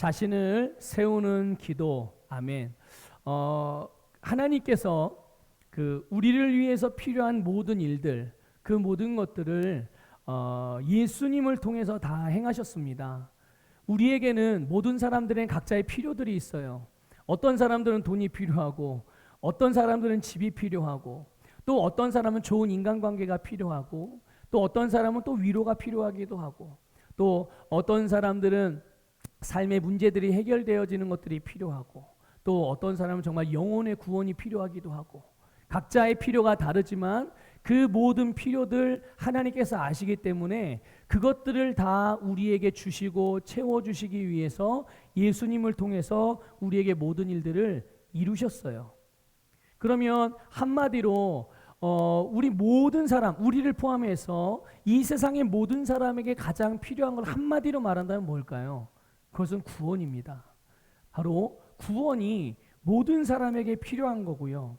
자신을 세우는 기도. 아멘. 하나님께서 우리를 위해서 필요한 모든 일들, 그 모든 것들을 예수님을 통해서 다 행하셨습니다. 우리에게는 모든 사람들의 각자의 필요들이 있어요. 어떤 사람들은 돈이 필요하고, 어떤 사람들은 집이 필요하고, 또 어떤 사람은 좋은 인간관계가 필요하고, 또 어떤 사람은 또 위로가 필요하기도 하고, 또 어떤 사람들은 삶의 문제들이 해결되어지는 것들이 필요하고, 또 어떤 사람은 정말 영혼의 구원이 필요하기도 하고, 각자의 필요가 다르지만 그 모든 필요들 하나님께서 아시기 때문에 그것들을 다 우리에게 주시고 채워주시기 위해서 예수님을 통해서 우리에게 모든 일들을 이루셨어요. 그러면 한마디로 우리 모든 사람, 우리를 포함해서 이 세상의 모든 사람에게 가장 필요한 걸 한마디로 말한다면 뭘까요? 그것은 구원입니다. 바로 구원이 모든 사람에게 필요한 거고요.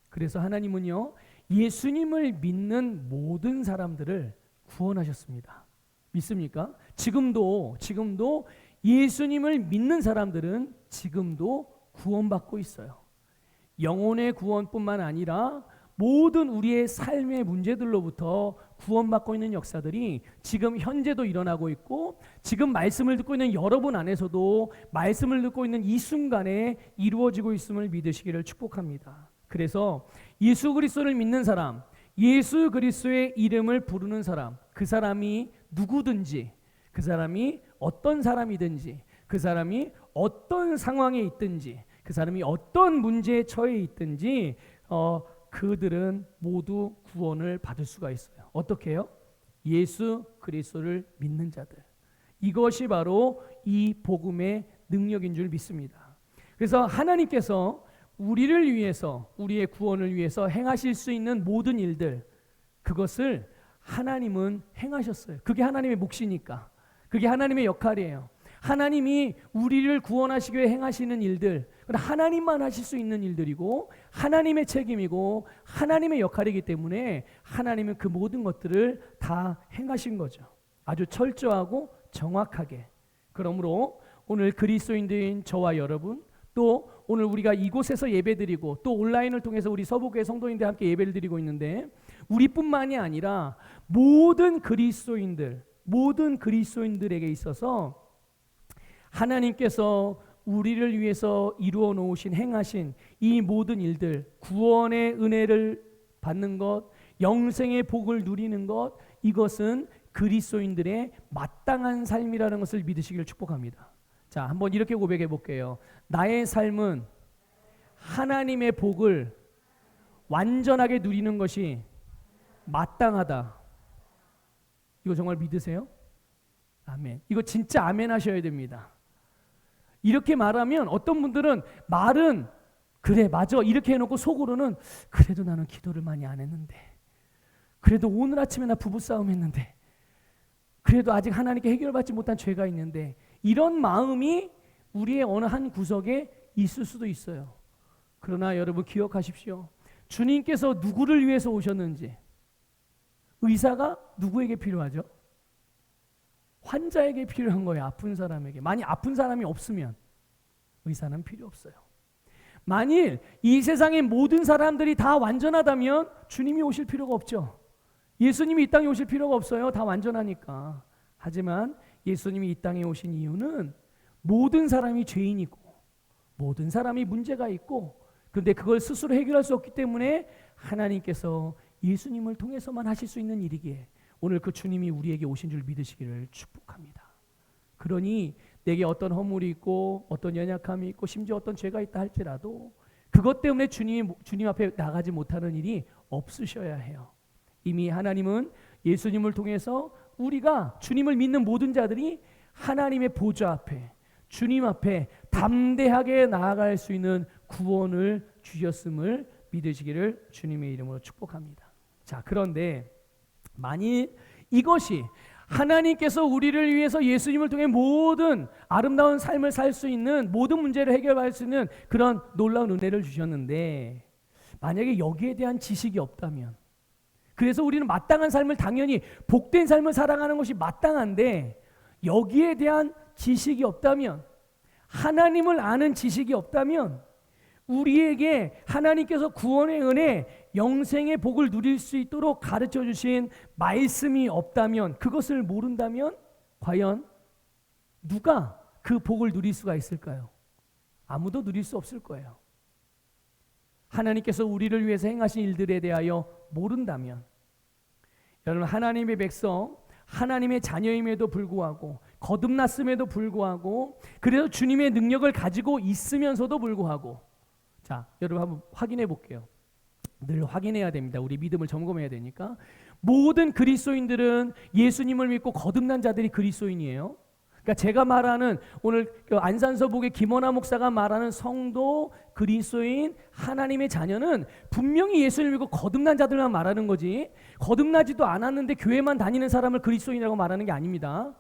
그래서 하나님은요, 예수님을 믿는 모든 사람들을 구원하셨습니다. 믿습니까? 지금도 예수님을 믿는 사람들은 지금도 구원받고 있어요. 영혼의 구원뿐만 아니라 모든 우리의 삶의 문제들로부터 구원받고 있는 역사들이 지금 현재도 일어나고 있고, 지금 말씀을 듣고 있는 여러분 안에서도 말씀을 듣고 있는 이 순간에 이루어지고 있음을 믿으시기를 축복합니다. 그래서 예수 그리스도를 믿는 사람, 예수 그리스도의 이름을 부르는 사람, 그 사람이 누구든지, 그 사람이 어떤 사람이든지, 그 사람이 어떤 상황에 있든지, 그 사람이 어떤 문제에 처해 있든지 그들은 모두 구원을 받을 수가 있어요. 어떻게 해요? 예수 그리스도를 믿는 자들. 이것이 바로 이 복음의 능력인 줄 믿습니다. 그래서 하나님께서 우리를 위해서, 우리의 구원을 위해서 행하실 수 있는 모든 일들, 그것을 하나님은 행하셨어요. 그게 하나님의 몫이니까. 그게 하나님의 역할이에요. 하나님이 우리를 구원하시기 위해 행하시는 일들, 하나님만 하실 수 있는 일들이고 하나님의 책임이고 하나님의 역할이기 때문에 하나님은 그 모든 것들을 다 행하신 거죠. 아주 철저하고 정확하게. 그러므로 오늘 그리스도인들인 저와 여러분, 또 오늘 우리가 이곳에서 예배드리고 또 온라인을 통해서 우리 서부교회 성도인들 함께 예배를 드리고 있는데, 우리뿐만이 아니라 모든 그리스도인들에게 있어서 하나님께서 우리를 위해서 이루어 놓으신, 행하신 이 모든 일들, 구원의 은혜를 받는 것, 영생의 복을 누리는 것, 이것은 그리스도인들의 마땅한 삶이라는 것을 믿으시기를 축복합니다. 자, 한번 이렇게 고백해 볼게요. 나의 삶은 하나님의 복을 완전하게 누리는 것이 마땅하다. 이거 정말 믿으세요? 아멘. 이거 진짜 아멘 하셔야 됩니다. 이렇게 말하면 어떤 분들은 말은 그래 맞아 이렇게 해놓고 속으로는 그래도 나는 기도를 많이 안 했는데, 그래도 오늘 아침에 나 부부싸움 했는데, 그래도 아직 하나님께 해결받지 못한 죄가 있는데, 이런 마음이 우리의 어느 한 구석에 있을 수도 있어요. 그러나 여러분 기억하십시오. 주님께서 누구를 위해서 오셨는지. 의사가 누구에게 필요하죠? 환자에게 필요한 거예요. 아픈 사람에게. 만약 아픈 사람이 없으면 의사는 필요 없어요. 만일 이 세상의 모든 사람들이 다 완전하다면 주님이 오실 필요가 없죠. 예수님이 이 땅에 오실 필요가 없어요. 다 완전하니까. 하지만 예수님이 이 땅에 오신 이유는 모든 사람이 죄인이고 모든 사람이 문제가 있고, 그런데 그걸 스스로 해결할 수 없기 때문에 하나님께서 예수님을 통해서만 하실 수 있는 일이기에 오늘 그 주님이 우리에게 오신 줄 믿으시기를 축복합니다. 그러니 내게 어떤 허물이 있고 어떤 연약함이 있고 심지어 어떤 죄가 있다 할지라도 그것 때문에 주님 앞에 나가지 못하는 일이 없으셔야 해요. 이미 하나님은 예수님을 통해서 우리가 주님을 믿는 모든 자들이 하나님의 보좌 앞에, 주님 앞에 담대하게 나아갈 수 있는 구원을 주셨음을 믿으시기를 주님의 이름으로 축복합니다. 자, 그런데 만일 이것이 하나님께서 우리를 위해서 예수님을 통해 모든 아름다운 삶을 살 수 있는, 모든 문제를 해결할 수 있는 그런 놀라운 은혜를 주셨는데, 만약에 여기에 대한 지식이 없다면, 그래서 우리는 마땅한 삶을, 당연히 복된 삶을 살아가는 것이 마땅한데 여기에 대한 지식이 없다면, 하나님을 아는 지식이 없다면, 우리에게 하나님께서 구원의 은혜, 영생의 복을 누릴 수 있도록 가르쳐 주신 말씀이 없다면, 그것을 모른다면 과연 누가 그 복을 누릴 수가 있을까요? 아무도 누릴 수 없을 거예요. 하나님께서 우리를 위해서 행하신 일들에 대하여 모른다면, 여러분, 하나님의 백성, 하나님의 자녀임에도 불구하고, 거듭났음에도 불구하고, 그래서 주님의 능력을 가지고 있으면서도 불구하고, 자, 여러분 한번 확인해 볼게요. 늘 확인해야 됩니다. 우리 믿음을 점검해야 되니까. 모든 그리스도인들은 예수님을 믿고 거듭난 자들이 그리스도인이에요. 그러니까 제가 말하는, 오늘 안산서북의 김원하 목사가 말하는 성도, 그리스도인, 하나님의 자녀는 분명히 예수님을 믿고 거듭난 자들만 말하는 거지, 거듭나지도 않았는데 교회만 다니는 사람을 그리스도인이라고 말하는 게 아닙니다.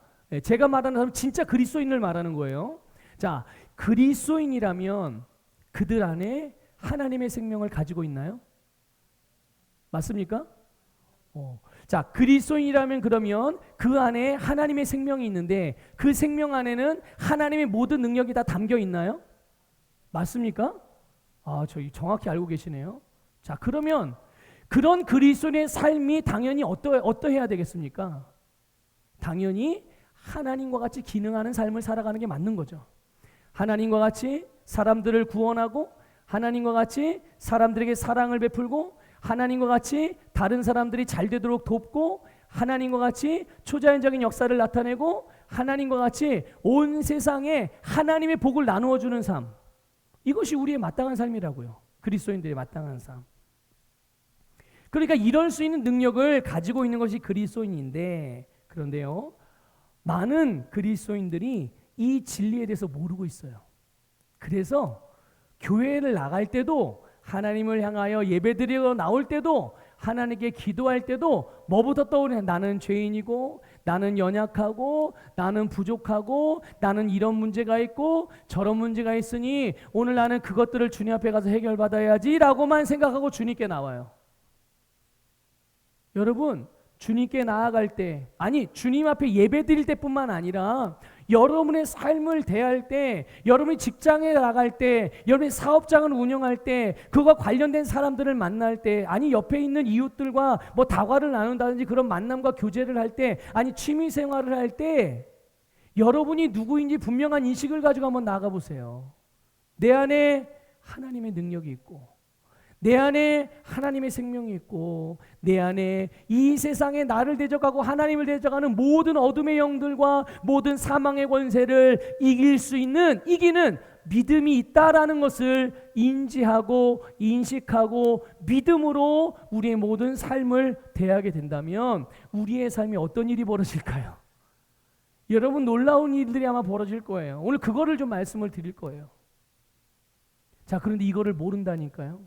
제가 말하는 사람은 진짜 그리스도인을 말하는 거예요. 자, 그리스도인이라면 그들 안에 하나님의 생명을 가지고 있나요? 맞습니까? 자, 그리스도인이라면 그러면 그 안에 하나님의 생명이 있는데, 그 생명 안에는 하나님의 모든 능력이 다 담겨 있나요? 맞습니까? 저희 정확히 알고 계시네요. 자, 그러면 그런 그리스도인의 삶이 당연히 어떠해야 되겠습니까? 당연히 하나님과 같이 기능하는 삶을 살아가는 게 맞는 거죠. 하나님과 같이 사람들을 구원하고, 하나님과 같이 사람들에게 사랑을 베풀고, 하나님과 같이 다른 사람들이 잘 되도록 돕고, 하나님과 같이 초자연적인 역사를 나타내고, 하나님과 같이 온 세상에 하나님의 복을 나누어 주는 삶, 이것이 우리의 마땅한 삶이라고요. 그리스도인들의 마땅한 삶. 그러니까 이럴 수 있는 능력을 가지고 있는 것이 그리스도인인데, 그런데요, 많은 그리스도인들이 이 진리에 대해서 모르고 있어요. 그래서 교회를 나갈 때도, 하나님을 향하여 예배드리러 나올 때도, 하나님께 기도할 때도 뭐부터 떠오르냐? 나는 죄인이고, 나는 연약하고, 나는 부족하고, 나는 이런 문제가 있고 저런 문제가 있으니 오늘 나는 그것들을 주님 앞에 가서 해결받아야지 라고만 생각하고 주님께 나와요. 여러분, 주님께 나아갈 때, 아니 주님 앞에 예배 드릴 때뿐만 아니라 여러분의 삶을 대할 때, 여러분이 직장에 나갈 때, 여러분이 사업장을 운영할 때, 그와 관련된 사람들을 만날 때, 아니 옆에 있는 이웃들과 뭐 다과를 나눈다든지 그런 만남과 교제를 할 때, 아니 취미 생활을 할 때, 여러분이 누구인지 분명한 인식을 가지고 한번 나가보세요. 내 안에 하나님의 능력이 있고, 내 안에 하나님의 생명이 있고, 내 안에 이 세상에 나를 대적하고 하나님을 대적하는 모든 어둠의 영들과 모든 사망의 권세를 이기는 믿음이 있다라는 것을 인지하고 인식하고 믿음으로 우리의 모든 삶을 대하게 된다면 우리의 삶에 어떤 일이 벌어질까요? 여러분, 놀라운 일들이 아마 벌어질 거예요. 오늘 그거를 좀 말씀을 드릴 거예요. 자, 그런데 이거를 모른다니까요.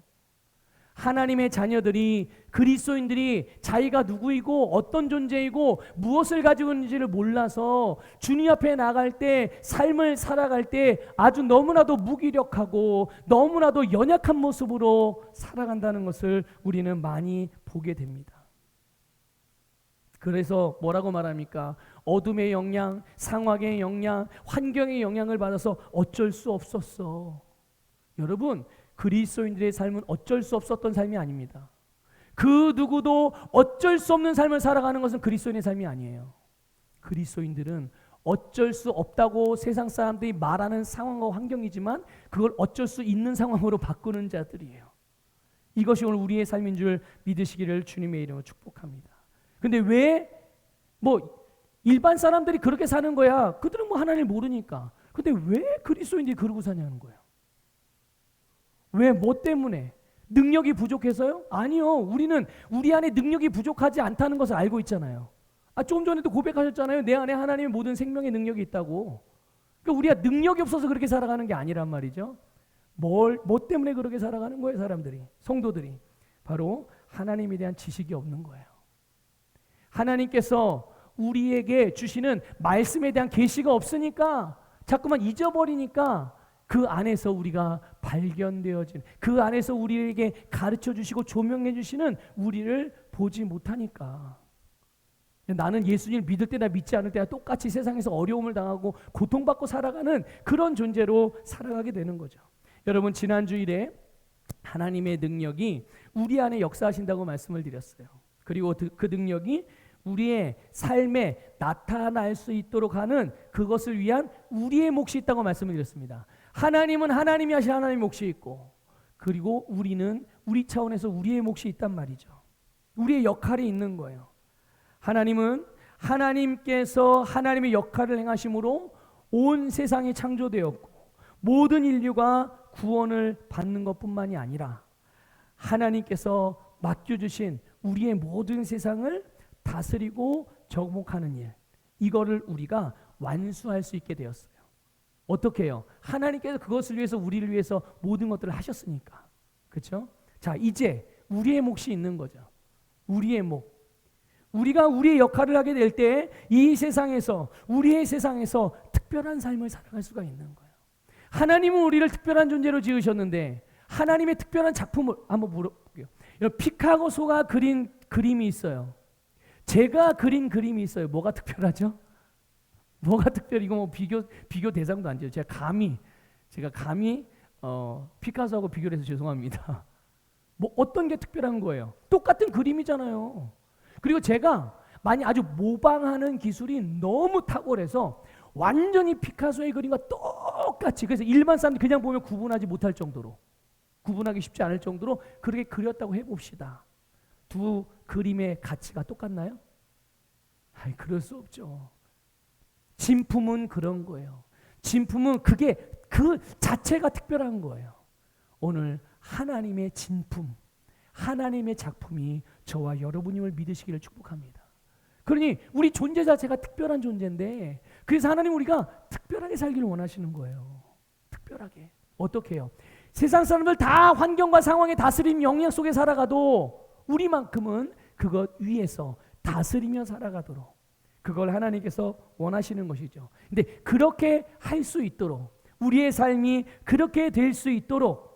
하나님의 자녀들이, 그리스도인들이 자기가 누구이고 어떤 존재이고 무엇을 가지고 있는지를 몰라서 주님 앞에 나갈 때, 삶을 살아갈 때 아주 너무나도 무기력하고 너무나도 연약한 모습으로 살아간다는 것을 우리는 많이 보게 됩니다. 그래서 뭐라고 말합니까? 어둠의 영향, 상황의 영향, 환경의 영향을 받아서 어쩔 수 없었어. 여러분, 그리스도인들의 삶은 어쩔 수 없었던 삶이 아닙니다. 그 누구도 어쩔 수 없는 삶을 살아가는 것은 그리스도인의 삶이 아니에요. 그리스도인들은 어쩔 수 없다고 세상 사람들이 말하는 상황과 환경이지만 그걸 어쩔 수 있는 상황으로 바꾸는 자들이에요. 이것이 오늘 우리의 삶인 줄 믿으시기를 주님의 이름으로 축복합니다. 근데 왜 일반 사람들이 그렇게 사는 거야? 그들은 하나님을 모르니까. 근데 왜 그리스도인들이 그러고 사냐는 거예요. 왜? 뭐 때문에? 능력이 부족해서요? 아니요. 우리는 우리 안에 능력이 부족하지 않다는 것을 알고 있잖아요. 조금 전에도 고백하셨잖아요. 내 안에 하나님의 모든 생명의 능력이 있다고. 그러니까 우리가 능력이 없어서 그렇게 살아가는 게 아니란 말이죠. 뭐 때문에 그렇게 살아가는 거예요, 사람들이, 성도들이? 바로 하나님에 대한 지식이 없는 거예요. 하나님께서 우리에게 주시는 말씀에 대한 계시가 없으니까, 자꾸만 잊어버리니까 그 안에서 우리가 발견되어진, 그 안에서 우리에게 가르쳐 주시고 조명해 주시는 우리를 보지 못하니까. 나는 예수님을 믿을 때나 믿지 않을 때나 똑같이 세상에서 어려움을 당하고 고통받고 살아가는 그런 존재로 살아가게 되는 거죠. 여러분, 지난 주일에 하나님의 능력이 우리 안에 역사하신다고 말씀을 드렸어요. 그리고 그 능력이 우리의 삶에 나타날 수 있도록 하는 그것을 위한 우리의 몫이 있다고 말씀을 드렸습니다. 하나님은 하나님이 하신 하나님의 몫이 있고, 그리고 우리는 우리 차원에서 우리의 몫이 있단 말이죠. 우리의 역할이 있는 거예요. 하나님은 하나님께서 하나님의 역할을 행하심으로 온 세상이 창조되었고 모든 인류가 구원을 받는 것뿐만이 아니라 하나님께서 맡겨주신 우리의 모든 세상을 다스리고 정복하는 일, 이거를 우리가 완수할 수 있게 되었어요. 어떻게 해요? 하나님께서 그것을 위해서 우리를 위해서 모든 것들을 하셨으니까. 그렇죠? 자, 이제 우리의 몫이 있는 거죠. 우리의 몫. 우리가 우리의 역할을 하게 될 때 이 세상에서, 우리의 세상에서 특별한 삶을 살아갈 수가 있는 거예요. 하나님은 우리를 특별한 존재로 지으셨는데 하나님의 특별한 작품을 한번 물어볼게요. 피카소가 그린 그림이 있어요. 제가 그린 그림이 있어요. 뭐가 특별하죠? 뭐가 특별? 이거 뭐 비교 대상도 안 돼요. 제가 감히 피카소하고 비교를 해서 죄송합니다. 뭐 어떤 게 특별한 거예요? 똑같은 그림이잖아요. 그리고 제가 많이 아주 모방하는 기술이 너무 탁월해서 완전히 피카소의 그림과 똑같이, 그래서 일반 사람들이 그냥 보면 구분하지 못할 정도로, 구분하기 쉽지 않을 정도로 그렇게 그렸다고 해봅시다. 두 그림의 가치가 똑같나요? 아이, 그럴 수 없죠. 진품은 그런 거예요. 진품은 그게 그 자체가 특별한 거예요. 오늘 하나님의 진품, 하나님의 작품이 저와 여러분임을 믿으시기를 축복합니다. 그러니 우리 존재 자체가 특별한 존재인데, 그래서 하나님 우리가 특별하게 살기를 원하시는 거예요. 특별하게. 어떻게 해요? 세상 사람들 다 환경과 상황의 다스림 영향 속에 살아가도 우리만큼은 그것 위에서 다스리며 살아가도록, 그걸 하나님께서 원하시는 것이죠. 근데 그렇게 할 수 있도록, 우리의 삶이 그렇게 될 수 있도록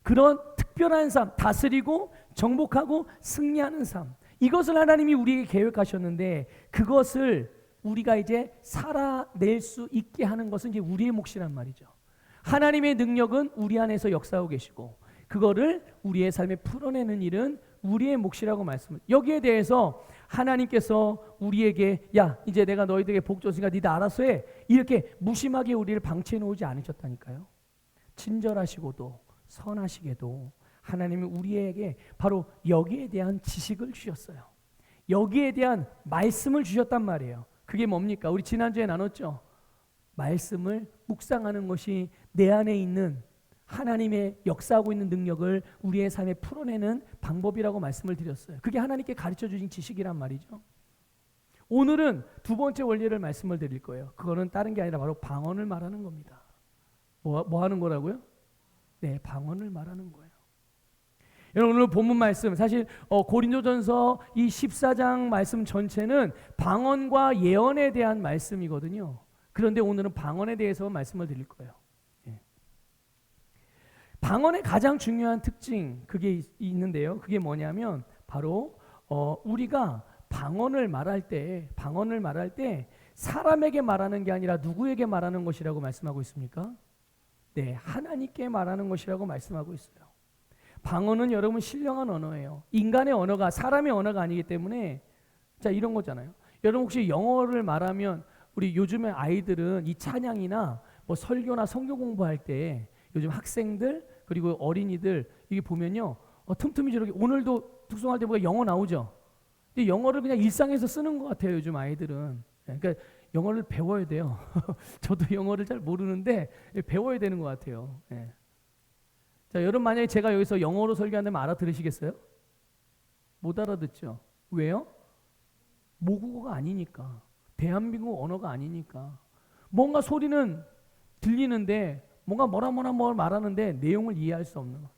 그런 특별한 삶, 다스리고 정복하고 승리하는 삶, 이것을 하나님이 우리에게 계획하셨는데 그것을 우리가 이제 살아낼 수 있게 하는 것은 이제 우리의 몫이란 말이죠. 하나님의 능력은 우리 안에서 역사하고 계시고 그거를 우리의 삶에 풀어내는 일은 우리의 몫이라고 말씀을. 여기에 대해서 하나님께서 우리에게 야, 이제 내가 너희들에게 복 줬으니까 니들 알아서 해, 이렇게 무심하게 우리를 방치해 놓지 않으셨다니까요. 친절하시고도 선하시게도 하나님은 우리에게 바로 여기에 대한 지식을 주셨어요. 여기에 대한 말씀을 주셨단 말이에요. 그게 뭡니까? 우리 지난주에 나눴죠. 말씀을 묵상하는 것이 내 안에 있는 하나님의 역사하고 있는 능력을 우리의 삶에 풀어내는 방법이라고 말씀을 드렸어요. 그게 하나님께 가르쳐 주신 지식이란 말이죠. 오늘은 두 번째 원리를 말씀을 드릴 거예요. 그거는 다른 게 아니라 바로 방언을 말하는 겁니다. 뭐 하는 거라고요? 네, 방언을 말하는 거예요. 여러분, 오늘 본문 말씀, 사실 고린도전서 이 14장 말씀 전체는 방언과 예언에 대한 말씀이거든요. 그런데 오늘은 방언에 대해서 말씀을 드릴 거예요. 예. 방언의 가장 중요한 특징, 그게 있는데요. 그게 뭐냐면 바로 우리가 방언을 말할 때 사람에게 말하는 게 아니라 누구에게 말하는 것이라고 말씀하고 있습니까? 네, 하나님께 말하는 것이라고 말씀하고 있어요. 방언은 여러분 신령한 언어예요. 인간의 언어가 사람의 언어가 아니기 때문에, 자, 이런 거잖아요. 여러분 혹시 영어를 말하면 우리 요즘에 아이들은 이 찬양이나 뭐 설교나 성경 공부할 때 요즘 학생들 그리고 어린이들 이게 보면요, 틈틈이 저렇게 오늘도 특송할 때 보니까 영어 나오죠. 근데 영어를 그냥 일상에서 쓰는 것 같아요, 요즘 아이들은. 그러니까 영어를 배워야 돼요. 저도 영어를 잘 모르는데 배워야 되는 것 같아요. 예. 자, 여러분 만약에 제가 여기서 영어로 설교한다면 알아들으시겠어요? 못 알아듣죠. 왜요? 모국어가 아니니까. 대한민국 언어가 아니니까. 뭔가 소리는 들리는데 뭔가 뭐라 말하는데 내용을 이해할 수 없는 거.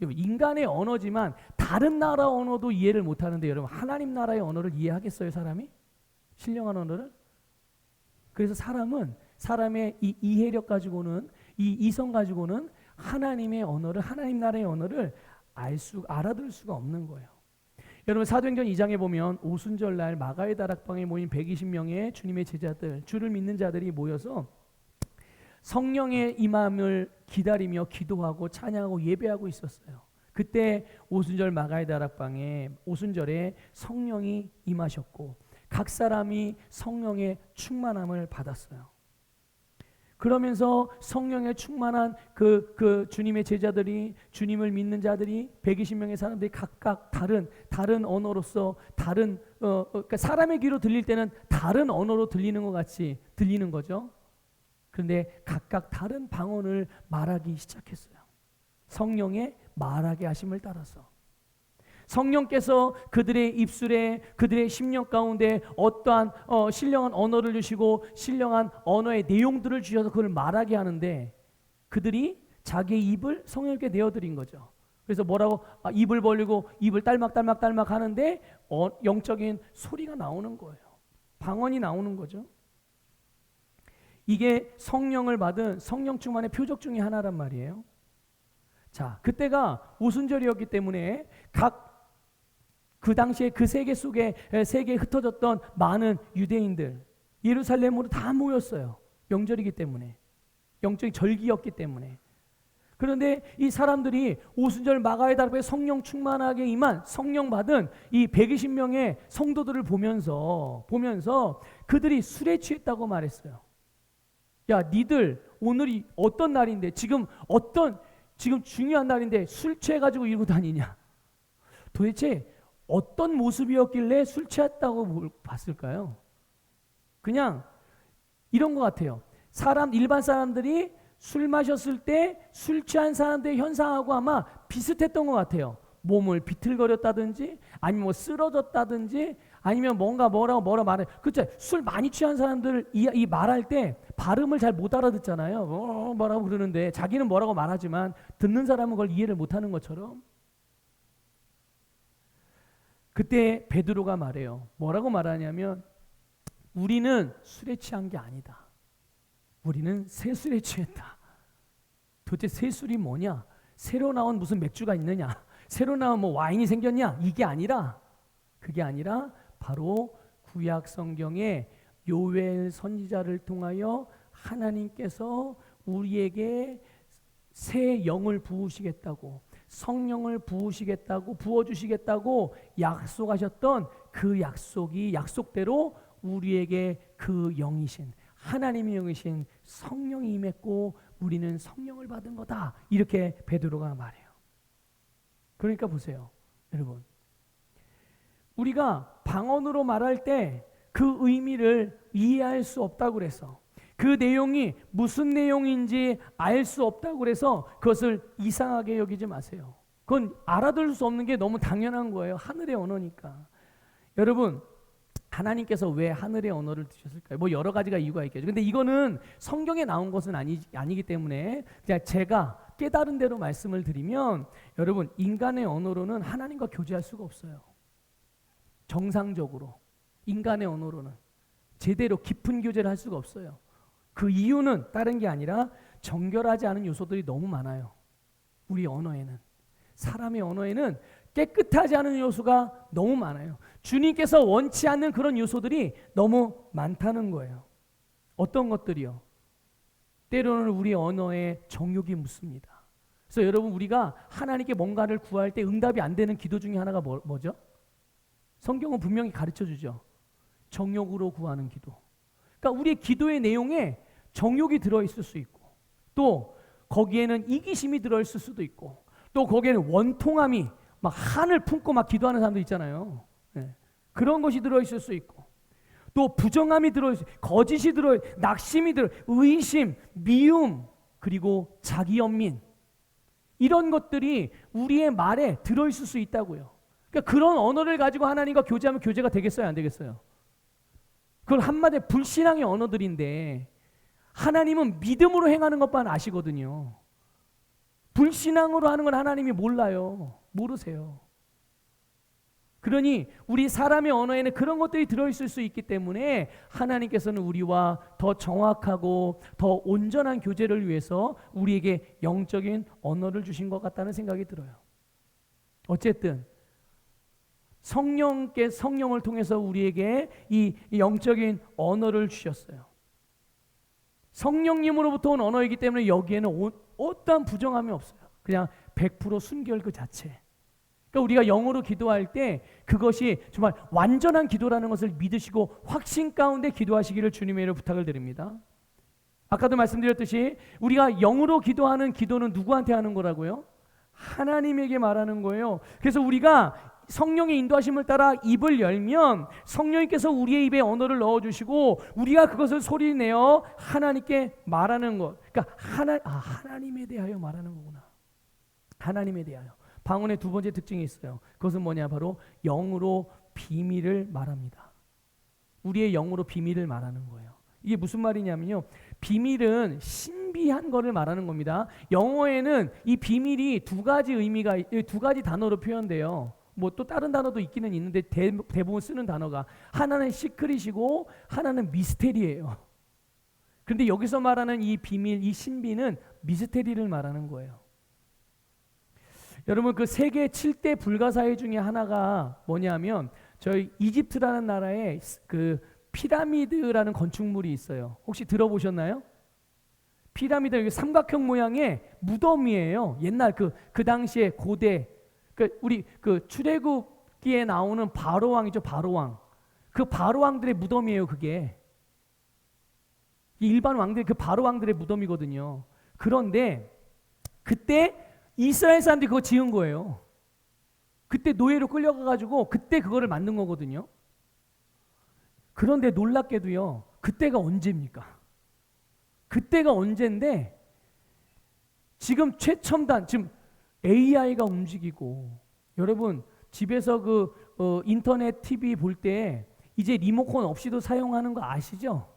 인간의 언어지만 다른 나라 언어도 이해를 못하는데 여러분 하나님 나라의 언어를 이해하겠어요, 사람이? 신령한 언어를? 그래서 사람은 사람의 이 이해력 가지고는, 이 이성 가지고는 하나님의 언어를, 하나님 나라의 언어를 알아들을 수가 없는 거예요. 여러분 사도행전 2장에 보면 오순절날 마가의 다락방에 모인 120명의 주님의 제자들, 주를 믿는 자들이 모여서 성령의 임함을 기다리며 기도하고 찬양하고 예배하고 있었어요. 그때 오순절 마가의 다락방에 오순절에 성령이 임하셨고 각 사람이 성령의 충만함을 받았어요. 그러면서 성령의 충만한 그 주님의 제자들이, 주님을 믿는 자들이 120명의 사람들이 각각 다른 언어로서 그러니까 사람의 귀로 들릴 때는 다른 언어로 들리는 것 같이 들리는 거죠. 그런데 각각 다른 방언을 말하기 시작했어요. 성령의 말하게 하심을 따라서 성령께서 그들의 입술에, 그들의 심령 가운데 어떠한 신령한 언어를 주시고 신령한 언어의 내용들을 주셔서 그걸 말하게 하는데 그들이 자기의 입을 성령께 내어드린 거죠. 그래서 뭐라고 입을 벌리고 입을 딸막딸막 하는데 영적인 소리가 나오는 거예요. 방언이 나오는 거죠. 이게 성령을 받은 성령 충만의 표적 중에 하나란 말이에요. 자, 그때가 오순절이었기 때문에 그 당시에 그 세계 속에 세계에 흩어졌던 많은 유대인들 예루살렘으로 다 모였어요. 명절이기 때문에, 영적인 절기였기 때문에. 그런데 이 사람들이 오순절 마가의 다락방에 성령 충만하게 임한 성령 받은 이 120명의 성도들을 보면서 그들이 술에 취했다고 말했어요. 야, 니들 오늘이 어떤 날인데 지금 중요한 날인데 술 취해가지고 이러고 다니냐? 도대체 어떤 모습이었길래 술 취했다고 봤을까요? 그냥 이런 것 같아요. 일반 사람들이 술 마셨을 때 술 취한 사람들의 현상하고 아마 비슷했던 것 같아요. 몸을 비틀거렸다든지 아니면 뭐 쓰러졌다든지 아니면 뭐라고 말해. 그렇죠. 술 많이 취한 사람들 이 말할 때 발음을 잘 못 알아듣잖아요. 뭐라고 그러는데 자기는 뭐라고 말하지만 듣는 사람은 그걸 이해를 못하는 것처럼. 그때 베드로가 말해요. 뭐라고 말하냐면 우리는 술에 취한 게 아니다. 우리는 새술에 취했다. 도대체 새술이 뭐냐? 새로 나온 무슨 맥주가 있느냐? 새로 나온 뭐 와인이 생겼냐? 그게 아니라 바로 구약 성경에 요엘 선지자를 통하여 하나님께서 우리에게 새 영을 부으시겠다고, 성령을 부어주시겠다고 약속하셨던 그 약속대로 우리에게 그 영이신 하나님의 영이신 성령이 임했고 우리는 성령을 받은 거다. 이렇게 베드로가 말해요. 그러니까 보세요, 여러분. 우리가 방언으로 말할 때 그 의미를 이해할 수 없다고 그래서 그 내용이 무슨 내용인지 알 수 없다고 그래서 그것을 이상하게 여기지 마세요. 그건 알아들을 수 없는 게 너무 당연한 거예요. 하늘의 언어니까. 여러분, 하나님께서 왜 하늘의 언어를 주셨을까요? 뭐 여러 가지가 이유가 있겠죠. 근데 이거는 성경에 나온 것은 아니기 때문에 그냥 제가 깨달은 대로 말씀을 드리면 여러분, 인간의 언어로는 하나님과 교제할 수가 없어요. 정상적으로 인간의 언어로는 제대로 깊은 교제를 할 수가 없어요. 그 이유는 다른 게 아니라 정결하지 않은 요소들이 너무 많아요. 우리 언어에는, 사람의 언어에는 깨끗하지 않은 요소가 너무 많아요. 주님께서 원치 않는 그런 요소들이 너무 많다는 거예요. 어떤 것들이요? 때로는 우리 언어에 정욕이 묻습니다. 그래서 여러분, 우리가 하나님께 뭔가를 구할 때 응답이 안 되는 기도 중에 하나가 뭐죠? 성경은 분명히 가르쳐 주죠. 정욕으로 구하는 기도. 그러니까 우리의 기도의 내용에 정욕이 들어있을 수 있고, 또 거기에는 이기심이 들어있을 수도 있고, 또 거기에는 원통함이 막 한을 품고 막 기도하는 사람들 있잖아요. 네. 그런 것이 들어있을 수 있고, 또 부정함이 들어있어요. 거짓이 들어있어요. 낙심이 들어있어요. 의심, 미움, 그리고 자기 연민, 이런 것들이 우리의 말에 들어있을 수 있다고요. 그러니까 그런 언어를 가지고 하나님과 교제하면 교제가 되겠어요, 안 되겠어요? 그걸 한마디로 불신앙의 언어들인데 하나님은 믿음으로 행하는 것만 아시거든요. 불신앙으로 하는 건 하나님이 몰라요. 모르세요. 그러니 우리 사람의 언어에는 그런 것들이 들어있을 수 있기 때문에 하나님께서는 우리와 더 정확하고 더 온전한 교제를 위해서 우리에게 영적인 언어를 주신 것 같다는 생각이 들어요. 어쨌든 성령을 통해서 우리에게 이 영적인 언어를 주셨어요. 성령님으로부터 온 언어이기 때문에 여기에는 어떠한 부정함이 없어요. 그냥 100% 순결 그 자체. 그러니까 우리가 영어로 기도할 때 그것이 정말 완전한 기도라는 것을 믿으시고 확신 가운데 기도하시기를 주님의 이름으로 부탁을 드립니다. 아까도 말씀드렸듯이 우리가 영어로 기도하는 기도는 누구한테 하는 거라고요? 하나님에게 말하는 거예요. 그래서 우리가 성령의 인도하심을 따라 입을 열면 성령님께서 우리의 입에 언어를 넣어주시고 우리가 그것을 소리내어 하나님께 말하는 것. 그러니까 하나님에 대하여 말하는 거구나. 하나님에 대하여. 방언의 두 번째 특징이 있어요. 그것은 뭐냐? 바로 영으로 비밀을 말합니다. 우리의 영으로 비밀을 말하는 거예요. 이게 무슨 말이냐면요, 비밀은 신비한 거를 말하는 겁니다. 영어에는 이 비밀이 두 가지 단어로 표현돼요. 뭐 또 다른 단어도 있기는 있는데 대부분 쓰는 단어가 하나는 시크릿이고 하나는 미스테리예요. 그런데 여기서 말하는 이 비밀, 이 신비는 미스테리를 말하는 거예요. 여러분, 그 세계 7대 불가사의 중에 하나가 뭐냐면 저희 이집트라는 나라에 그 피라미드라는 건축물이 있어요. 혹시 들어보셨나요? 피라미드, 여기 삼각형 모양의 무덤이에요. 옛날 그 당시에 고대, 우리 그 출애굽기에 나오는 바로왕이죠. 바로왕. 그 바로왕들의 무덤이에요. 그게 일반 왕들, 그 바로왕들의 무덤이거든요. 그런데 그때 이스라엘 사람들이 그거 지은 거예요. 그때 노예로 끌려가가지고 그때 그거를 만든 거거든요. 그런데 놀랍게도요, 그때가 언제입니까? 그때가 언제인데 지금 최첨단, 지금 AI가 움직이고, 여러분 집에서 인터넷 TV 볼 때 이제 리모컨 없이도 사용하는 거 아시죠?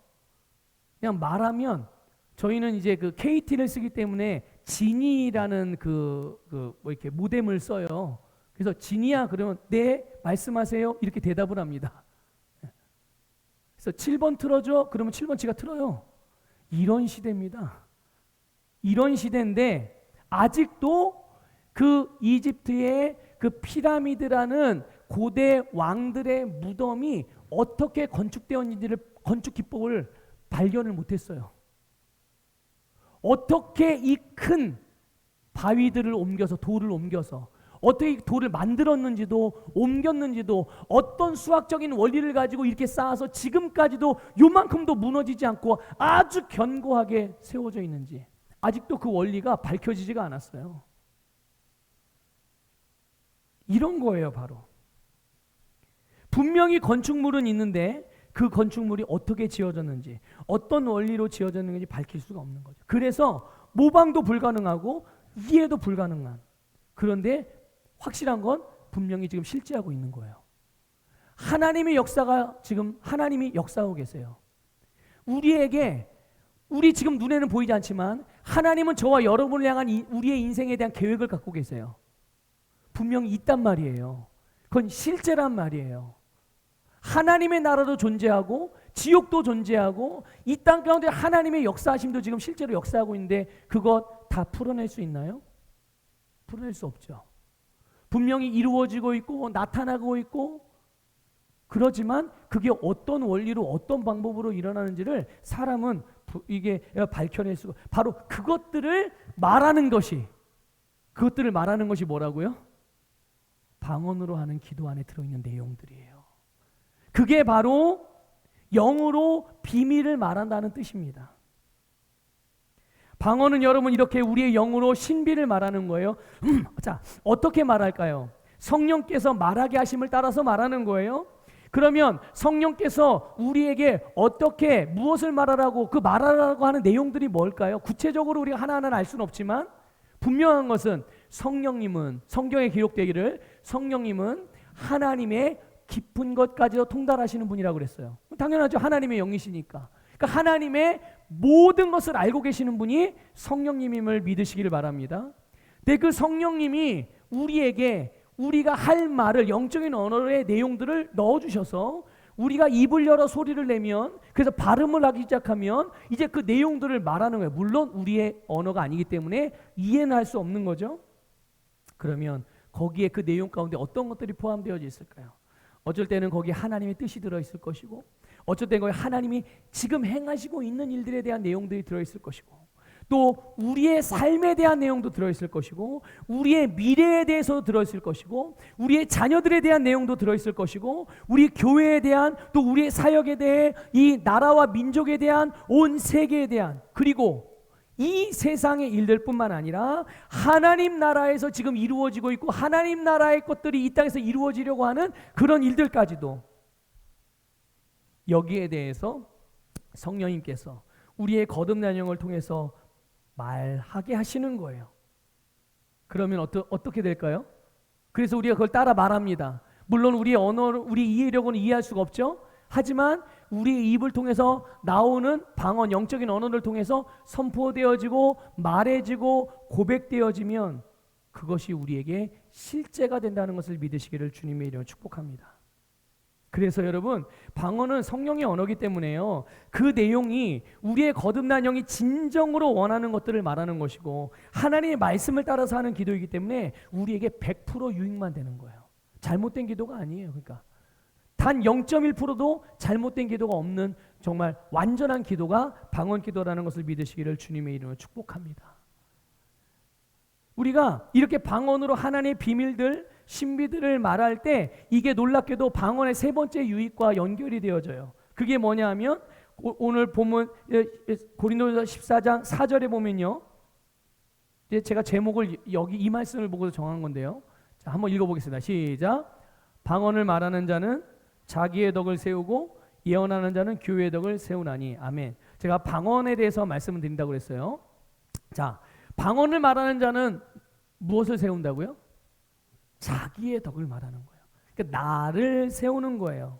그냥 말하면, 저희는 이제 그 KT를 쓰기 때문에 지니라는 뭐 이렇게 모뎀을 써요. 그래서 지니야 그러면 네 말씀하세요 이렇게 대답을 합니다. 그래서 7번 틀어줘 그러면 7번 지가 틀어요. 이런 시대입니다. 이런 시대인데 아직도 그 이집트의 그 피라미드라는 고대 왕들의 무덤이 어떻게 건축되었는지를, 건축 기법을 발견을 못했어요. 어떻게 이 큰 바위들을 옮겨서, 돌을 옮겨서 어떻게 돌을 만들었는지도, 옮겼는지도, 어떤 수학적인 원리를 가지고 이렇게 쌓아서 지금까지도 요만큼도 무너지지 않고 아주 견고하게 세워져 있는지 아직도 그 원리가 밝혀지지가 않았어요. 이런 거예요. 바로 분명히 건축물은 있는데 그 건축물이 어떻게 지어졌는지, 어떤 원리로 지어졌는지 밝힐 수가 없는 거죠. 그래서 모방도 불가능하고 이해도 불가능한, 그런데 확실한 건 분명히 지금 실제하고 있는 거예요. 하나님의 역사가, 지금 하나님이 역사하고 계세요. 우리 지금 눈에는 보이지 않지만 하나님은 저와 여러분을 향한 우리의 인생에 대한 계획을 갖고 계세요. 분명히 있단 말이에요. 그건 실제란 말이에요. 하나님의 나라도 존재하고 지옥도 존재하고 이 땅 가운데 하나님의 역사하심도 지금 실제로 역사하고 있는데 그것 다 풀어낼 수 있나요? 풀어낼 수 없죠. 분명히 이루어지고 있고 나타나고 있고, 그러지만 그게 어떤 원리로 어떤 방법으로 일어나는지를 사람은 이게 밝혀낼 수가, 바로 그것들을 말하는 것이 뭐라고요? 방언으로 하는 기도 안에 들어있는 내용들이에요. 그게 바로 영으로 비밀을 말한다는 뜻입니다. 방언은 여러분 이렇게 우리의 영으로 신비를 말하는 거예요. 자, 어떻게 말할까요? 성령께서 말하게 하심을 따라서 말하는 거예요. 그러면 성령께서 우리에게 어떻게 무엇을 말하라고, 그 말하라고 하는 내용들이 뭘까요? 구체적으로 우리가 하나하나 알 수는 없지만 분명한 것은 성령님은, 성경에 기록되기를 성령님은 하나님의 깊은 것까지도 통달하시는 분이라고 그랬어요. 당연하죠. 하나님의 영이시니까. 그러니까 하나님의 모든 것을 알고 계시는 분이 성령님임을 믿으시기를 바랍니다. 근데 그 성령님이 우리에게 우리가 할 말을, 영적인 언어의 내용들을 넣어주셔서 우리가 입을 열어 소리를 내면, 그래서 발음을 하기 시작하면 이제 그 내용들을 말하는 거예요. 물론 우리의 언어가 아니기 때문에 이해는 할 수 없는 거죠. 그러면 거기에 그 내용 가운데 어떤 것들이 포함되어 있을까요? 어쩔 때는 거기에 하나님의 뜻이 들어있을 것이고, 어쩔 때는 거기에 하나님이 지금 행하시고 있는 일들에 대한 내용들이 들어있을 것이고, 또 우리의 삶에 대한 내용도 들어있을 것이고, 우리의 미래에 대해서도 들어있을 것이고, 우리의 자녀들에 대한 내용도 들어있을 것이고, 우리 교회에 대한, 또 우리의 사역에 대해, 이 나라와 민족에 대한, 온 세계에 대한, 그리고 이 세상의 일들뿐만 아니라 하나님 나라에서 지금 이루어지고 있고 하나님 나라의 것들이 이 땅에서 이루어지려고 하는 그런 일들까지도 여기에 대해서 성령님께서 우리의 거듭난영을 통해서 말하게 하시는 거예요. 그러면 어떻게 될까요? 그래서 우리가 그걸 따라 말합니다. 물론 우리의 언어를, 우리 이해력은 이해할 수가 없죠. 하지만 우리의 입을 통해서 나오는 방언, 영적인 언어를 통해서 선포되어지고 말해지고 고백되어지면 그것이 우리에게 실제가 된다는 것을 믿으시기를 주님의 이름으로 축복합니다. 그래서 여러분, 방언은 성령의 언어이기 때문에요, 그 내용이 우리의 거듭난 영이 진정으로 원하는 것들을 말하는 것이고 하나님의 말씀을 따라서 하는 기도이기 때문에 우리에게 100% 유익만 되는 거예요. 잘못된 기도가 아니에요. 그러니까 단 0.1%도 잘못된 기도가 없는 정말 완전한 기도가 방언 기도라는 것을 믿으시기를 주님의 이름으로 축복합니다. 우리가 이렇게 방언으로 하나님의 비밀들, 신비들을 말할 때 이게 놀랍게도 방언의 세 번째 유익과 연결이 되어져요. 그게 뭐냐 하면 오늘 본문 고린도전서 14장 4절에 보면요, 이제 제가 제목을 여기 이 말씀을 보고 정한 건데요. 자, 한번 읽어보겠습니다. 시작. 방언을 말하는 자는 자기의 덕을 세우고 예언하는 자는 교회의 덕을 세우나니. 아멘. 제가 방언에 대해서 말씀을 드린다고 그랬어요. 자, 방언을 말하는 자는 무엇을 세운다고요? 자기의 덕을 말하는 거예요. 그러니까 나를 세우는 거예요.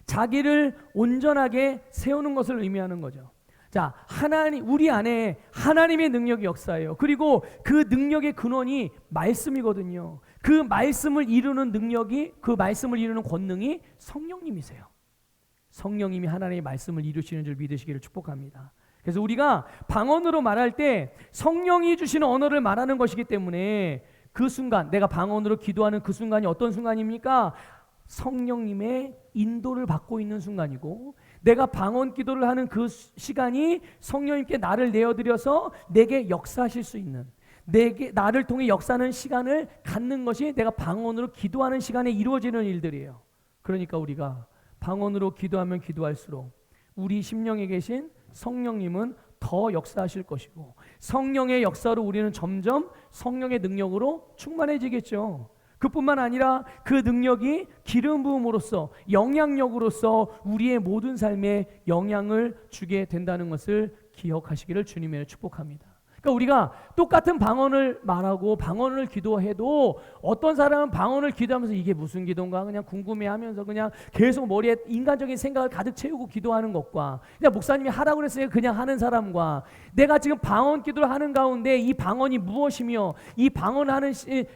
자기를 온전하게 세우는 것을 의미하는 거죠. 자, 하나님, 우리 안에 하나님의 능력이 역사해요. 그리고 그 능력의 근원이 말씀이거든요. 그 말씀을 이루는 능력이, 그 말씀을 이루는 권능이 성령님이세요. 성령님이 하나님의 말씀을 이루시는 줄 믿으시기를 축복합니다. 그래서 우리가 방언으로 말할 때 성령이 주시는 언어를 말하는 것이기 때문에 그 순간, 내가 방언으로 기도하는 그 순간이 어떤 순간입니까? 성령님의 인도를 받고 있는 순간이고, 내가 방언 기도를 하는 그 시간이 성령님께 나를 내어드려서 내게 역사하실 수 있는, 나를 통해 역사하는 시간을 갖는 것이 내가 방언으로 기도하는 시간에 이루어지는 일들이에요. 그러니까 우리가 방언으로 기도하면 기도할수록 우리 심령에 계신 성령님은 더 역사하실 것이고, 성령의 역사로 우리는 점점 성령의 능력으로 충만해지겠죠. 그뿐만 아니라 그 능력이 기름 부음으로써, 영향력으로서 우리의 모든 삶에 영향을 주게 된다는 것을 기억하시기를 주님의 축복합니다. 그러니까 우리가 똑같은 방언을 말하고 방언을 기도해도 어떤 사람은 방언을 기도하면서 이게 무슨 기도인가 그냥 궁금해하면서 그냥 계속 머리에 인간적인 생각을 가득 채우고 기도하는 것과, 그냥 목사님이 하라고 그랬으니까 그냥 하는 사람과, 내가 지금 방언 기도를 하는 가운데 이 방언이 무엇이며, 이 방언을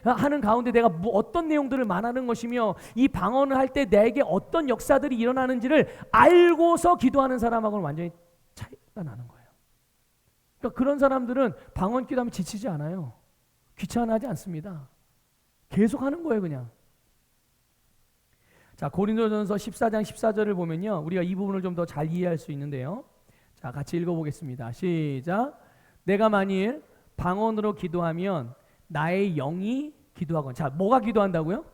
하는 가운데 내가 어떤 내용들을 말하는 것이며, 이 방언을 할 때 내게 어떤 역사들이 일어나는지를 알고서 기도하는 사람하고는 완전히 차이가 나는 거예요. 그러니까 그런 사람들은 방언 기도하면 지치지 않아요. 귀찮아하지 않습니다. 계속 하는 거예요, 그냥. 자, 고린도전서 14장 14절을 보면요, 우리가 이 부분을 좀 더 잘 이해할 수 있는데요. 자, 같이 읽어보겠습니다. 시작. 내가 만일 방언으로 기도하면 나의 영이 기도하건. 자, 뭐가 기도한다고요?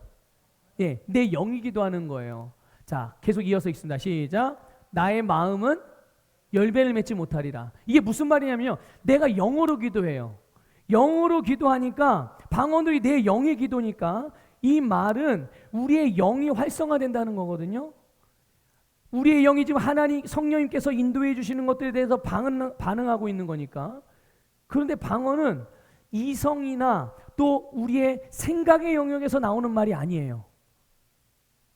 예, 내 영이 기도하는 거예요. 자, 계속 이어서 읽습니다. 시작. 나의 마음은 열매를 맺지 못하리라. 이게 무슨 말이냐면요, 내가 영어로 기도해요. 영어로 기도하니까, 방언들이 내 영의 기도니까, 이 말은 우리의 영이 활성화된다는 거거든요. 우리의 영이 지금 하나님 성령님께서 인도해 주시는 것들에 대해서 반응하고 있는 거니까. 그런데 방언은 이성이나 또 우리의 생각의 영역에서 나오는 말이 아니에요.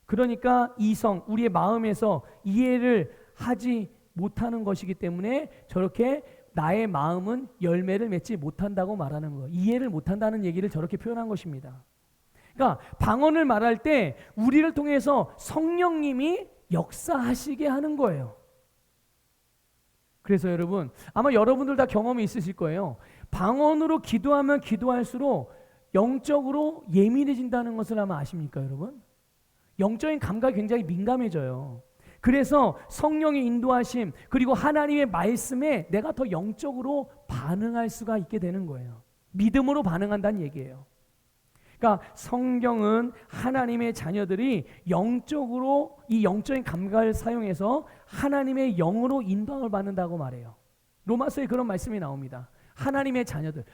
그러니까 이성, 우리의 마음에서 이해를 하지 못하는 것이기 때문에 저렇게 나의 마음은 열매를 맺지 못한다고 말하는 거예요. 이해를 못한다는 얘기를 저렇게 표현한 것입니다. 그러니까 방언을 말할 때 우리를 통해서 성령님이 역사하시게 하는 거예요. 그래서 여러분, 아마 여러분들 다 경험이 있으실 거예요. 방언으로 기도하면 기도할수록 영적으로 예민해진다는 것을 아마 아십니까, 여러분? 영적인 감각이 굉장히 민감해져요. 그래서 성령의 인도하심 그리고 하나님의 말씀에 내가 더 영적으로 반응할 수가 있게 되는 거예요. 믿음으로 반응한다는 얘기예요. 그러니까 성경은 하나님의 자녀들이 영적으로 이 영적인 감각을 사용해서 하나님의 영으로 인도함을 받는다고 말해요. 로마서에 그런 말씀이 나옵니다. 하나님의 자녀들,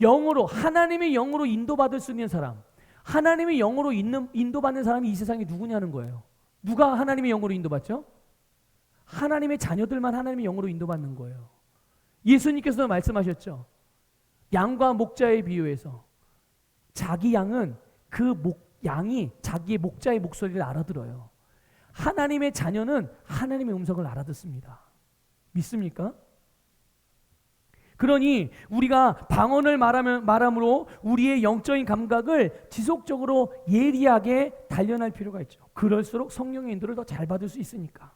영으로, 하나님의 영으로 인도받을 수 있는 사람, 하나님의 영으로 인도받는 사람이 이 세상에 누구냐는 거예요. 누가 하나님의 영으로 인도받죠? 하나님의 자녀들만 하나님의 영으로 인도받는 거예요. 예수님께서 말씀하셨죠. 양과 목자의 비유에서 자기 양은 양이 자기의 목자의 목소리를 알아들어요. 하나님의 자녀는 하나님의 음성을 알아듣습니다. 믿습니까? 그러니 우리가 방언을 말함으로 우리의 영적인 감각을 지속적으로 예리하게 단련할 필요가 있죠. 그럴수록 성령의 인도를 더 잘 받을 수 있으니까.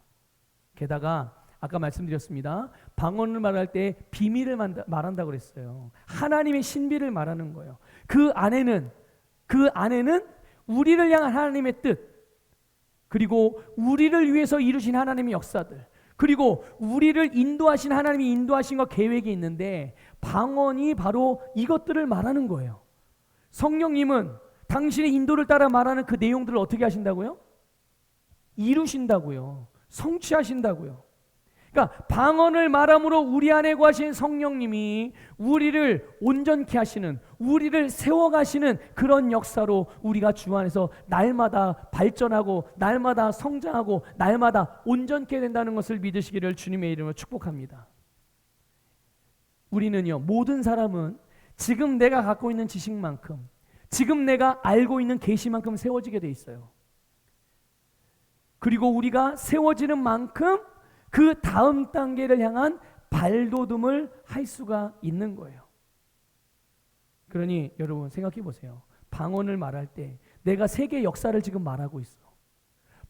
게다가 아까 말씀드렸습니다. 방언을 말할 때 비밀을 말한다고 그랬어요. 하나님의 신비를 말하는 거예요. 그 안에는 우리를 향한 하나님의 뜻, 그리고 우리를 위해서 이루신 하나님의 역사들, 그리고 우리를 인도하신 하나님이 인도하신 것 계획이 있는데 방언이 바로 이것들을 말하는 거예요. 성령님은 당신의 인도를 따라 말하는 그 내용들을 어떻게 하신다고요? 이루신다고요. 성취하신다고요. 그러니까 방언을 말함으로 우리 안에 거하신 성령님이 우리를 온전케 하시는, 우리를 세워가시는 그런 역사로 우리가 주 안에서 날마다 발전하고 날마다 성장하고 날마다 온전케 된다는 것을 믿으시기를 주님의 이름으로 축복합니다. 우리는요, 모든 사람은 지금 내가 갖고 있는 지식만큼, 지금 내가 알고 있는 계시만큼 세워지게 돼 있어요. 그리고 우리가 세워지는 만큼 그 다음 단계를 향한 발돋움을 할 수가 있는 거예요. 그러니 여러분 생각해 보세요. 방언을 말할 때 내가 세계 역사를 지금 말하고 있어.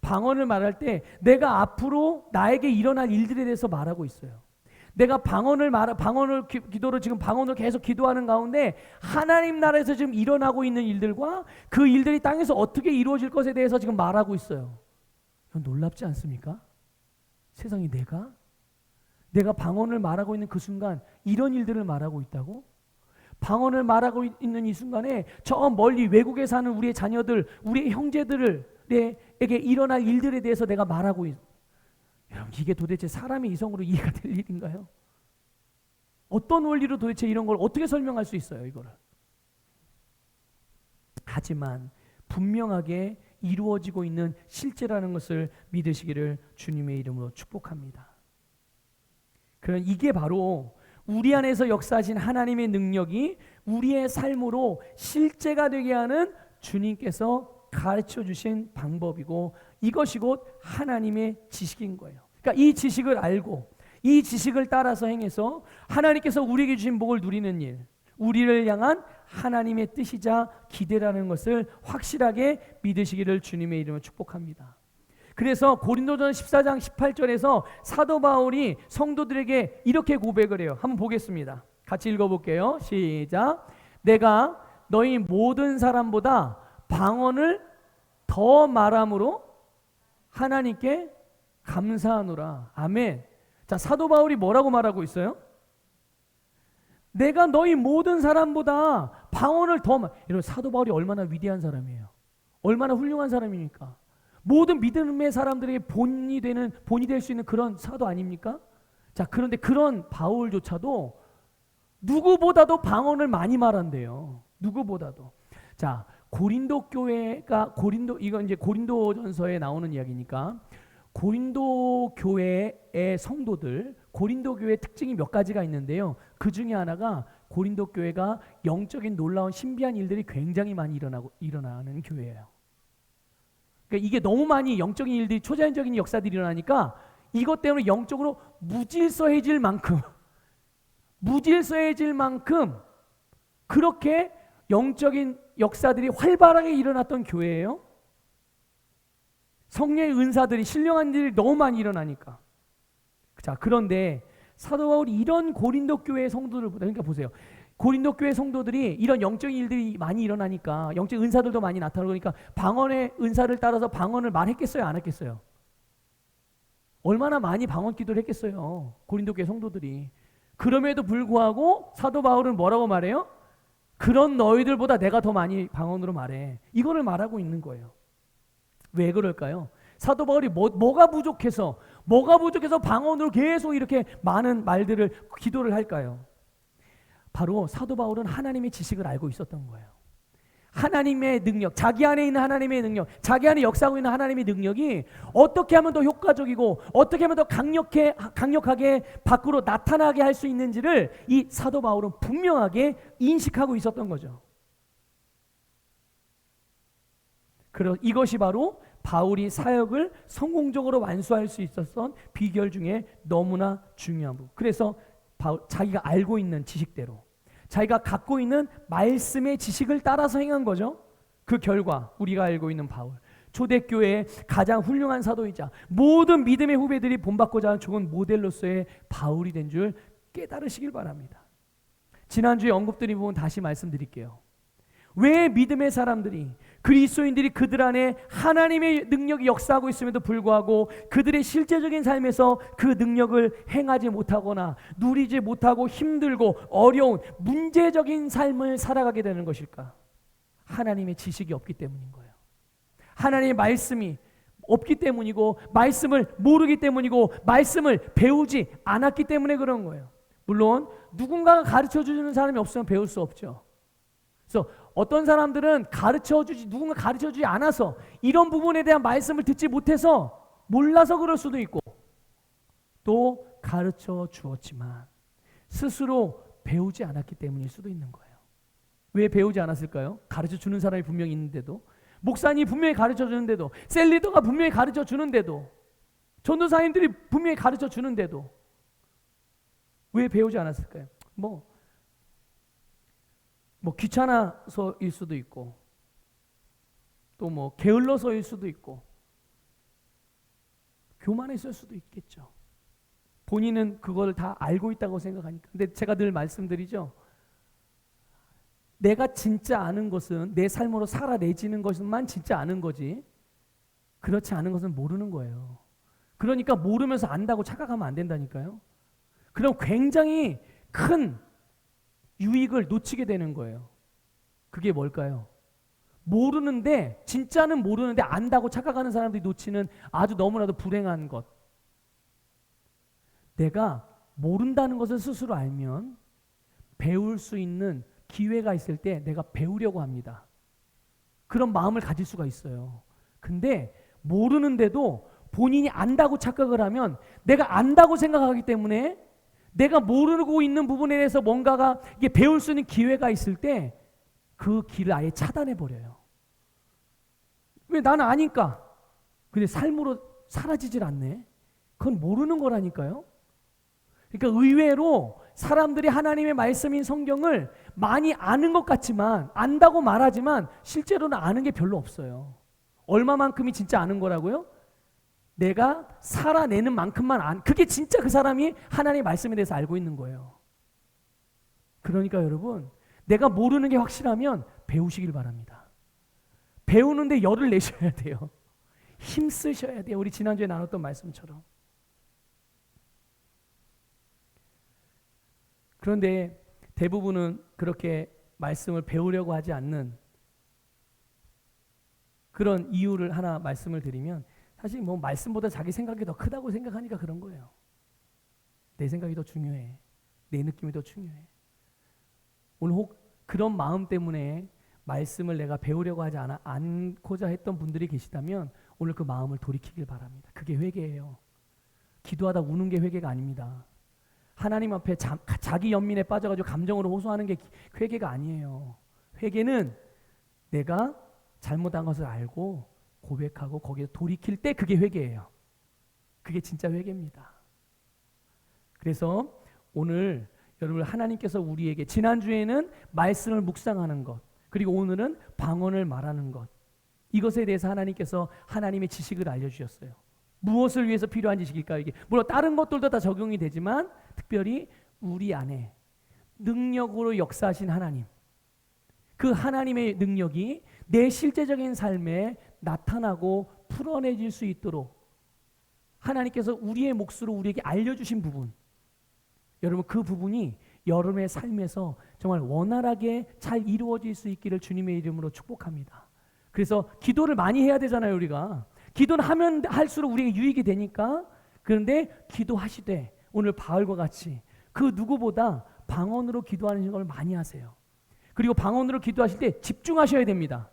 방언을 말할 때 내가 앞으로 나에게 일어날 일들에 대해서 말하고 있어요. 내가 기도를 지금 방언을 계속 기도하는 가운데 하나님 나라에서 지금 일어나고 있는 일들과 그 일들이 땅에서 어떻게 이루어질 것에 대해서 지금 말하고 있어요. 놀랍지 않습니까? 세상에 내가 방언을 말하고 있는 그 순간 이런 일들을 말하고 있다고? 방언을 말하고 있는 이 순간에 저 멀리 외국에 사는 우리의 자녀들, 우리의 형제들에게 일어날 일들에 대해서 내가 말하고 있어요. 여러분, 이게 도대체 사람의 이성으로 이해가 될 일인가요? 어떤 원리로 도대체 이런 걸 어떻게 설명할 수 있어요, 이거를? 하지만 분명하게 이루어지고 있는 실제라는 것을 믿으시기를 주님의 이름으로 축복합니다. 그런 이게 바로 우리 안에서 역사하신 하나님의 능력이 우리의 삶으로 실제가 되게 하는 주님께서 가르쳐 주신 방법이고 이것이 곧 하나님의 지식인 거예요. 그러니까 이 지식을 알고 이 지식을 따라서 행해서 하나님께서 우리에게 주신 복을 누리는 일, 우리를 향한 하나님의 뜻이자 기대라는 것을 확실하게 믿으시기를 주님의 이름으로 축복합니다. 그래서 고린도전 14장 18절에서 사도 바울이 성도들에게 이렇게 고백을 해요. 한번 보겠습니다. 같이 읽어볼게요. 시작. 내가 너희 모든 사람보다 방언을 더 말함으로 하나님께 감사하노라. 아멘. 자, 사도 바울이 뭐라고 말하고 있어요? 내가 너희 모든 사람보다 방언을 여러분, 사도 바울이 얼마나 위대한 사람이에요. 얼마나 훌륭한 사람입니까? 모든 믿음의 사람들에게 본이 될 수 있는 그런 사도 아닙니까? 자, 그런데 그런 바울조차도 누구보다도 방언을 많이 말한대요. 누구보다도. 자, 이건 이제 고린도전서에 나오는 이야기니까 고린도 교회의 성도들, 고린도 교회의 특징이 몇 가지가 있는데요. 그 중에 하나가 고린도 교회가 영적인 놀라운 신비한 일들이 굉장히 많이 일어나는 교회예요. 그러니까 이게 너무 많이 영적인 일들이, 초자연적인 역사들이 일어나니까 이것 때문에 영적으로 무질서해질 만큼 그렇게 영적인 역사들이 활발하게 일어났던 교회예요. 성령의 은사들이, 신령한 일이 너무 많이 일어나니까. 자, 그런데 사도 바울이 이런 고린도 교회의 성도들보다, 그러니까 보세요. 고린도 교회 성도들이 이런 영적인 일들이 많이 일어나니까, 영적 은사들도 많이 나타나고, 그러니까 방언의 은사를 따라서 방언을 말했겠어요, 안 했겠어요? 얼마나 많이 방언 기도를 했겠어요, 고린도 교회 성도들이. 그럼에도 불구하고 사도 바울은 뭐라고 말해요? 그런 너희들보다 내가 더 많이 방언으로 말해. 이거를 말하고 있는 거예요. 왜 그럴까요? 사도 바울이 뭐가 부족해서 방언으로 계속 이렇게 많은 말들을, 기도를 할까요? 바로 사도 바울은 하나님의 지식을 알고 있었던 거예요. 하나님의 능력, 자기 안에 있는 하나님의 능력, 자기 안에 역사하고 있는 하나님의 능력이 어떻게 하면 더 효과적이고 어떻게 하면 더 강력하게 밖으로 나타나게 할 수 있는지를 이 사도 바울은 분명하게 인식하고 있었던 거죠. 이것이 바로 바울이 사역을 성공적으로 완수할 수 있었던 비결 중에 너무나 중요한 부분. 그래서 자기가 알고 있는 지식대로, 자기가 갖고 있는 말씀의 지식을 따라서 행한 거죠. 그 결과 우리가 알고 있는 바울, 초대교회의 가장 훌륭한 사도이자 모든 믿음의 후배들이 본받고자 하는 좋은 모델로서의 바울이 된 줄 깨달으시길 바랍니다. 지난주에 언급드린 부분 다시 말씀드릴게요. 왜 믿음의 사람들이, 그리스도인들이 그들 안에 하나님의 능력이 역사하고 있음에도 불구하고 그들의 실제적인 삶에서 그 능력을 행하지 못하거나 누리지 못하고 힘들고 어려운 문제적인 삶을 살아가게 되는 것일까? 하나님의 지식이 없기 때문인 거예요. 하나님의 말씀이 없기 때문이고, 말씀을 모르기 때문이고, 말씀을 배우지 않았기 때문에 그런 거예요. 물론 누군가가 가르쳐주는 사람이 없으면 배울 수 없죠. 그래서 어떤 사람들은 누군가 가르쳐주지 않아서 이런 부분에 대한 말씀을 듣지 못해서 몰라서 그럴 수도 있고, 또 가르쳐 주었지만 스스로 배우지 않았기 때문일 수도 있는 거예요. 왜 배우지 않았을까요? 가르쳐 주는 사람이 분명히 있는데도, 목사님이 분명히 가르쳐 주는데도, 셀리더가 분명히 가르쳐 주는데도, 전도사님들이 분명히 가르쳐 주는데도 왜 배우지 않았을까요? 뭐 귀찮아서일 수도 있고, 또 뭐 게을러서일 수도 있고, 교만했을 수도 있겠죠. 본인은 그걸 다 알고 있다고 생각하니까. 근데 제가 늘 말씀드리죠. 내가 진짜 아는 것은 내 삶으로 살아내지는 것만 진짜 아는 거지, 그렇지 않은 것은 모르는 거예요. 그러니까 모르면서 안다고 착각하면 안 된다니까요. 그럼 굉장히 큰 유익을 놓치게 되는 거예요. 그게 뭘까요? 모르는데, 진짜는 모르는데 안다고 착각하는 사람들이 놓치는 아주 너무나도 불행한 것. 내가 모른다는 것을 스스로 알면 배울 수 있는 기회가 있을 때 내가 배우려고 합니다. 그런 마음을 가질 수가 있어요. 근데 모르는데도 본인이 안다고 착각을 하면, 내가 안다고 생각하기 때문에 내가 모르고 있는 부분에 대해서 뭔가가 이게 배울 수 있는 기회가 있을 때 그 길을 아예 차단해 버려요. 왜? 나는 아니까. 근데 삶으로 사라지질 않네. 그건 모르는 거라니까요. 그러니까 의외로 사람들이 하나님의 말씀인 성경을 많이 아는 것 같지만, 안다고 말하지만 실제로는 아는 게 별로 없어요. 얼마만큼이 진짜 아는 거라고요? 내가 살아내는 만큼만 그게 진짜 그 사람이 하나님의 말씀에 대해서 알고 있는 거예요. 그러니까 여러분, 내가 모르는 게 확실하면 배우시길 바랍니다. 배우는데 열을 내셔야 돼요. 힘 쓰셔야 돼요. 우리 지난주에 나눴던 말씀처럼. 그런데 대부분은 그렇게 말씀을 배우려고 하지 않는 그런 이유를 하나 말씀을 드리면, 사실 뭐 말씀보다 자기 생각이 더 크다고 생각하니까 그런 거예요. 내 생각이 더 중요해. 내 느낌이 더 중요해. 오늘 혹 그런 마음 때문에 말씀을 내가 배우려고 하지 않고자 했던 분들이 계시다면 오늘 그 마음을 돌이키길 바랍니다. 그게 회개예요. 기도하다 우는 게 회개가 아닙니다. 하나님 앞에 자기 연민에 빠져가지고 감정으로 호소하는 게 회개가 아니에요. 회개는 내가 잘못한 것을 알고 고백하고 거기에 돌이킬 때 그게 회개예요. 그게 진짜 회개입니다. 그래서 오늘 여러분, 하나님께서 우리에게 지난주에는 말씀을 묵상하는 것, 그리고 오늘은 방언을 말하는 것, 이것에 대해서 하나님께서 하나님의 지식을 알려주셨어요. 무엇을 위해서 필요한 지식일까요? 이게 물론 다른 것들도 다 적용이 되지만 특별히 우리 안에 능력으로 역사하신 하나님, 그 하나님의 능력이 내 실제적인 삶에 나타나고 풀어내질 수 있도록 하나님께서 우리의 몫으로 우리에게 알려주신 부분, 여러분 그 부분이 여러분의 삶에서 정말 원활하게 잘 이루어질 수 있기를 주님의 이름으로 축복합니다. 그래서 기도를 많이 해야 되잖아요. 우리가 기도는 하면 할수록 우리에게 유익이 되니까. 그런데 기도하시되 오늘 바울과 같이 그 누구보다 방언으로 기도하는 걸 많이 하세요. 그리고 방언으로 기도하실 때 집중하셔야 됩니다.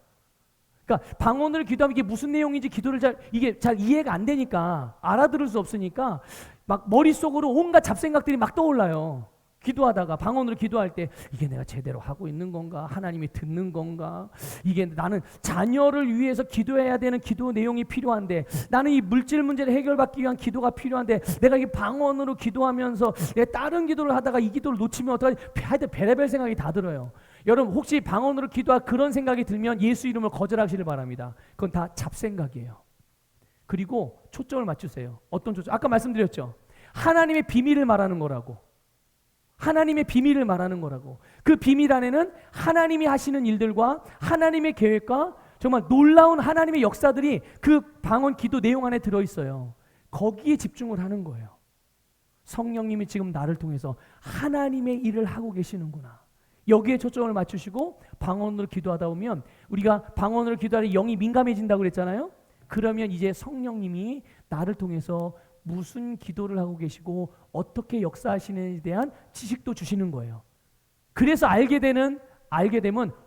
그러니까 방언으로 기도하면 이게 무슨 내용인지 기도를 이게 잘 이해가 안 되니까, 알아들을 수 없으니까 막 머릿속으로 온갖 잡생각들이 막 떠올라요. 기도하다가 방언으로 기도할 때 이게 내가 제대로 하고 있는 건가? 하나님이 듣는 건가? 이게 나는 자녀를 위해서 기도해야 되는 기도 내용이 필요한데, 나는 이 물질 문제를 해결받기 위한 기도가 필요한데, 내가 이 방언으로 기도하면서 내 다른 기도를 하다가 이 기도를 놓치면 어떡하지? 하여튼 별의별 생각이 다 들어요. 여러분 혹시 방언으로 기도할 그런 생각이 들면 예수 이름을 거절하시길 바랍니다. 그건 다 잡생각이에요. 그리고 초점을 맞추세요. 어떤 초점? 아까 말씀드렸죠. 하나님의 비밀을 말하는 거라고. 하나님의 비밀을 말하는 거라고. 그 비밀 안에는 하나님이 하시는 일들과 하나님의 계획과 정말 놀라운 하나님의 역사들이 그 방언 기도 내용 안에 들어있어요. 거기에 집중을 하는 거예요. 성령님이 지금 나를 통해서 하나님의 일을 하고 계시는구나. 여기에 초점을 맞추시고 방언으로 기도하다 보면, 우리가 방언으로 기도할 때 영이 민감해진다고 그랬잖아요. 그러면 이제 성령님이 나를 통해서 무슨 기도를 하고 계시고 어떻게 역사하시는지에 대한 지식도 주시는 거예요. 그래서 알게 되면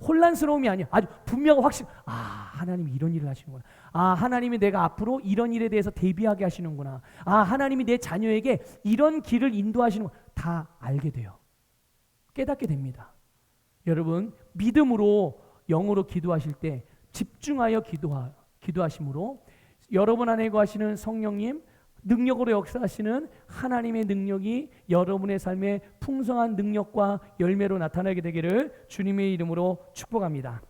혼란스러움이 아니야. 아주 분명하고 하나님이 이런 일을 하시는구나. 하나님이 내가 앞으로 이런 일에 대해서 대비하게 하시는구나. 하나님이 내 자녀에게 이런 길을 인도하시는구나. 다 알게 돼요. 깨닫게 됩니다. 여러분 믿음으로 영으로 기도하실 때 집중하여 기도하심으로 여러분 안에 거하시는 성령님, 능력으로 역사하시는 하나님의 능력이 여러분의 삶에 풍성한 능력과 열매로 나타나게 되기를 주님의 이름으로 축복합니다.